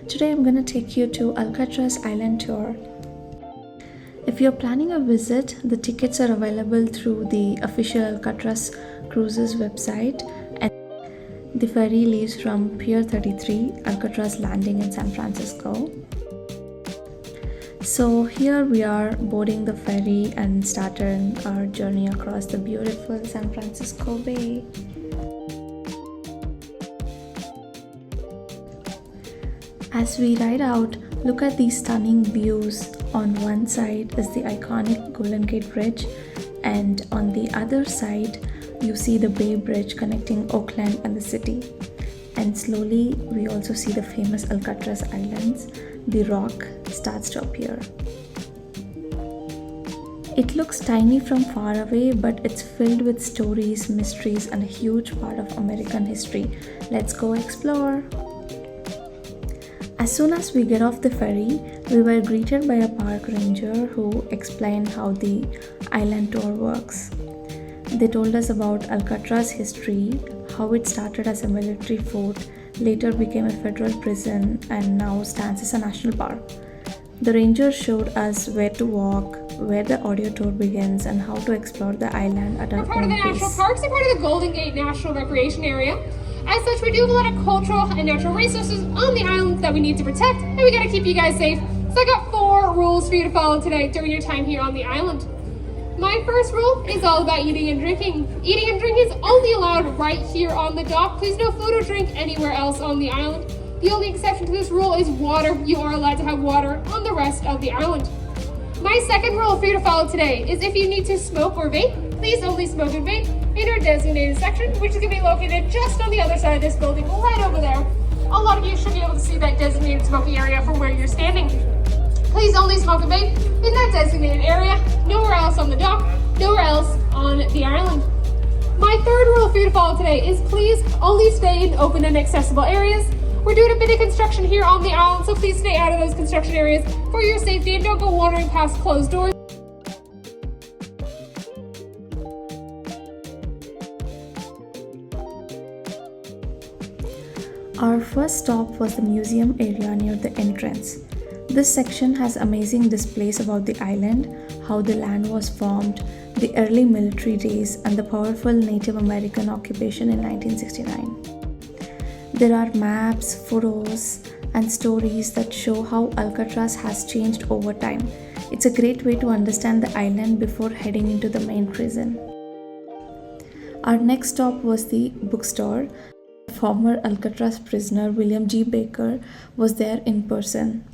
Today I'm going to take you to Alcatraz Island tour. If you're planning a visit, the tickets are available through the official Alcatraz Cruises website, and the ferry leaves from Pier 33, Alcatraz Landing in San Francisco. So here we are boarding the ferry and starting our journey across the beautiful San Francisco Bay. As we ride out, look at these stunning views. On one side is the iconic Golden Gate Bridge, and on the other side you see the Bay Bridge connecting Oakland and the city. And slowly we also see the famous Alcatraz Islands. The rock starts to appear. It looks tiny from far away, but it's filled with stories, mysteries, and a huge part of American history. Let's go explore! As soon as we get off the ferry, we were greeted by a park ranger who explained how the island tour works. They told us about Alcatraz history, how it started as a military fort, later became a federal prison, and now stands as a national park. The ranger showed us where to walk, where the audio tour begins, and how to explore the island at our own pace. We're part of the national parks and part of the Golden Gate National Recreation Area. As such, we do have a lot of cultural and natural resources on the island that we need to protect, and we gotta keep you guys safe. So I got 4 rules for you to follow today during your time here on the island. My first rule is all about eating and drinking. Eating and drinking is only allowed right here on the dock. Please no food or drink anywhere else on the island. The only exception to this rule is water. You are allowed to have water on the rest of the island. My second rule for you to follow today is if you need to smoke or vape, please only smoke and vape in our designated section, which is going to be located just on the other side of this building, right over there. A lot of you should be able to see that designated smoking area from where you're standing. Please only smoke and vape in that designated area, nowhere else on the dock, nowhere else on the island. My third rule for you to follow today is please only stay in open and accessible areas. We're doing a bit of construction here on the island, so please stay out of those construction areas for your safety and don't go wandering past closed doors. Our first stop was the museum area near the entrance. This section has amazing displays about the island, how the land was formed, the early military days, and the powerful Native American occupation in 1969. There are maps, photos, and stories that show how Alcatraz has changed over time. It's a great way to understand the island before heading into the main prison. Our next stop was the bookstore. Former Alcatraz prisoner William G. Baker was there in person.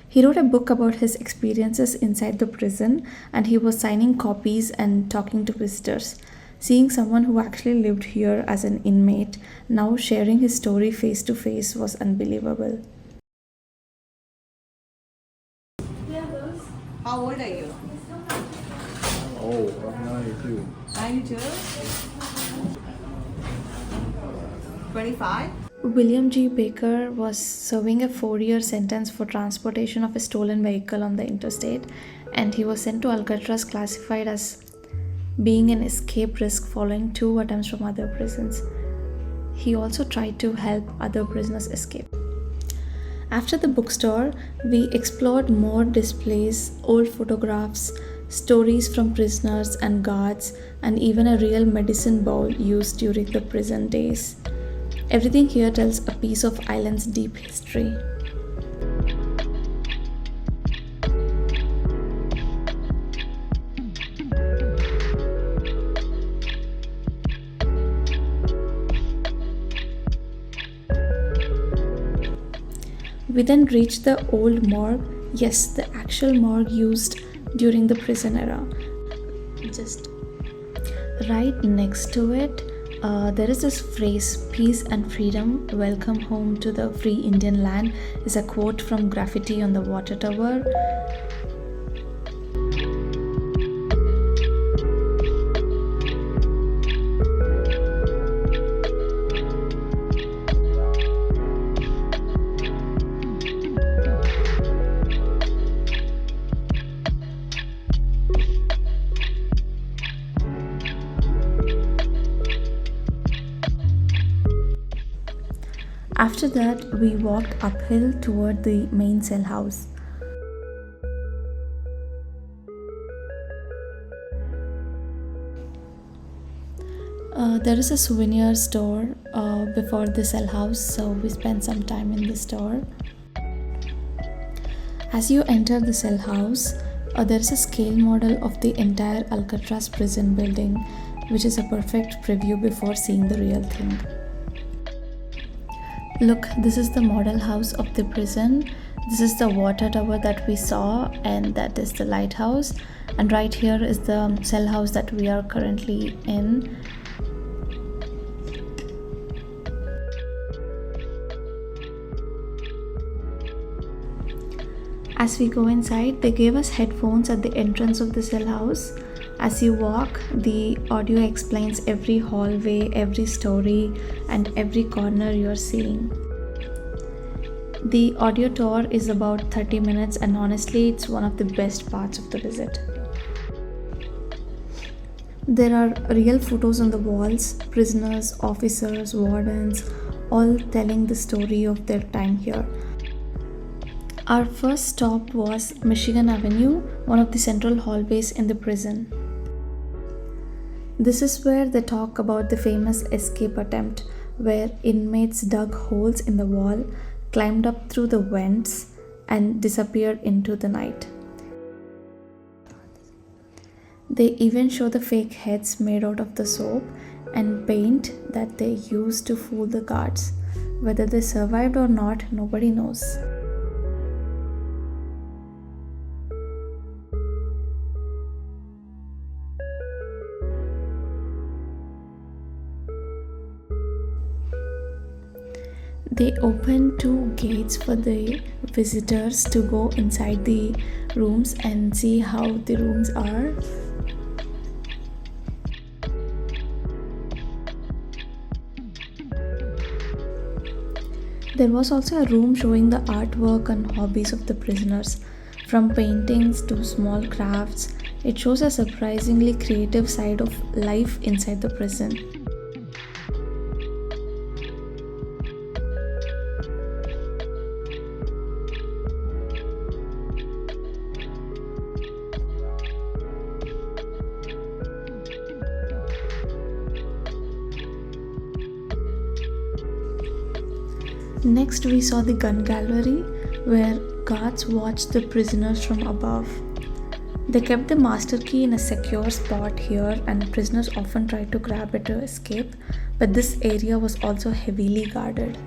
He wrote a book about his experiences inside the prison, and he was signing copies and talking to visitors. Seeing someone who actually lived here as an inmate now sharing his story face to face was unbelievable. How old are you? Oh, I'm 92. 92? 25? William G. Baker was serving a 4-year sentence for transportation of a stolen vehicle on the interstate, and he was sent to Alcatraz classified as being an escape risk following 2 attempts from other prisons. He also tried to help other prisoners escape. After the bookstore, we explored more displays, old photographs, stories from prisoners and guards, and even a real medicine bowl used during the prison days. Everything here tells a piece of island's deep history. We then reached the old morgue. Yes, the actual morgue used during the prison era. Just right next to it, there is this phrase, "Peace and freedom, welcome home to the free Indian land," is a quote from graffiti on the water tower. After that, we walked uphill toward the main cell house. There is a souvenir store before the cell house, so we spent some time in the store. As you enter the cell house, there is a scale model of the entire Alcatraz prison building, which is a perfect preview before seeing the real thing. Look, this is the model house of the prison. This is the water tower that we saw, and that is the lighthouse. And right here is the cell house that we are currently in. As we go inside, they gave us headphones at the entrance of the cell house. As you walk, the audio explains every hallway, every story, and every corner you're seeing. The audio tour is about 30 minutes, and honestly, it's one of the best parts of the visit. There are real photos on the walls, prisoners, officers, wardens, all telling the story of their time here. Our first stop was Michigan Avenue, one of the central hallways in the prison. This is where they talk about the famous escape attempt, where inmates dug holes in the wall, climbed up through the vents, and disappeared into the night. They even show the fake heads made out of the soap and paint that they used to fool the guards. Whether they survived or not, nobody knows. They open two gates for the visitors to go inside the rooms and see how the rooms are. There was also a room showing the artwork and hobbies of the prisoners. From paintings to small crafts, it shows a surprisingly creative side of life inside the prison. Next, we saw the gun gallery, where guards watched the prisoners from above. They kept the master key in a secure spot here, and prisoners often tried to grab it to escape, but this area was also heavily guarded.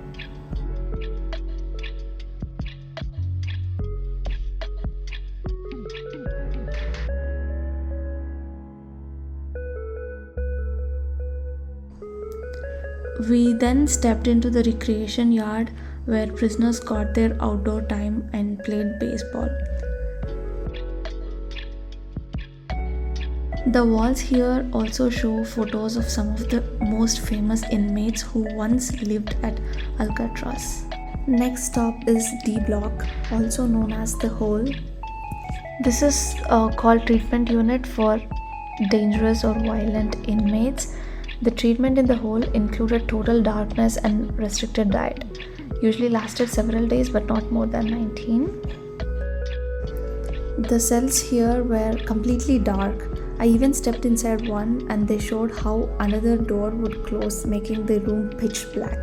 We then stepped into the recreation yard where prisoners got their outdoor time and played baseball. The walls here also show photos of some of the most famous inmates who once lived at Alcatraz. Next stop is D Block, also known as the Hole. This is called treatment unit for dangerous or violent inmates. The treatment in the hole included total darkness and restricted diet. Usually lasted several days but not more than 19. The cells here were completely dark. I even stepped inside one and they showed how another door would close, making the room pitch black.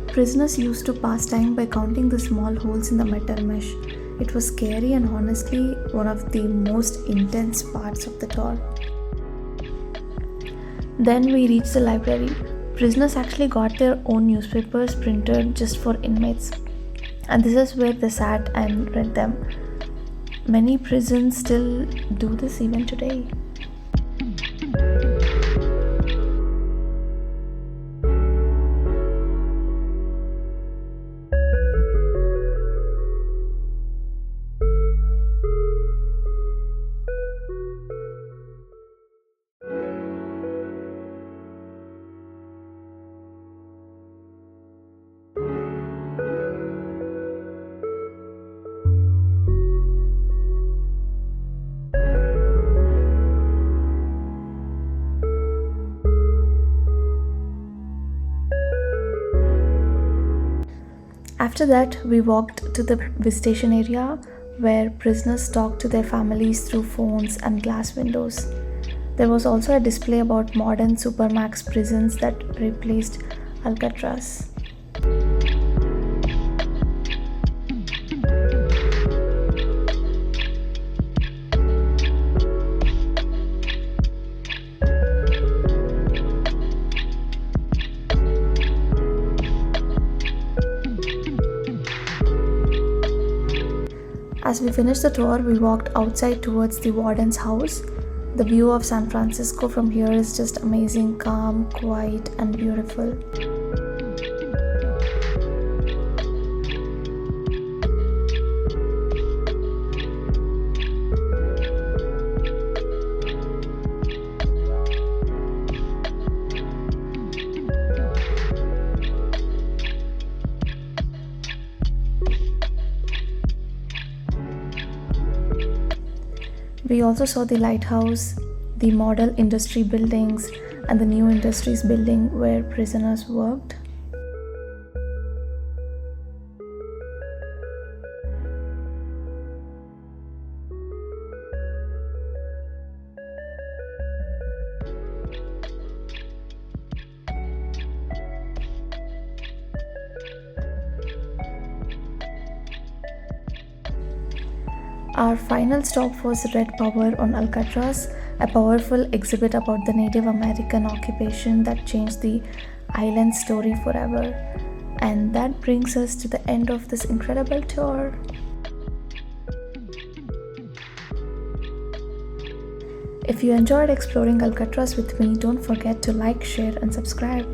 Prisoners used to pass time by counting the small holes in the metal mesh. It was scary and honestly one of the most intense parts of the tour. Then we reached the library. Prisoners actually got their own newspapers printed just for inmates, and this is where they sat and read them. Many prisons still do this even today. After that, we walked to the visitation area where prisoners talked to their families through phones and glass windows. There was also a display about modern supermax prisons that replaced Alcatraz. As we finished the tour, we walked outside towards the warden's house. The view of San Francisco from here is just amazing, calm, quiet, and beautiful. We also saw the lighthouse, the model industry buildings, and the new industries building where prisoners worked. Our final stop was Red Power on Alcatraz, a powerful exhibit about the Native American occupation that changed the island's story forever. And that brings us to the end of this incredible tour. If you enjoyed exploring Alcatraz with me, don't forget to like, share, and subscribe.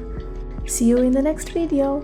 See you in the next video.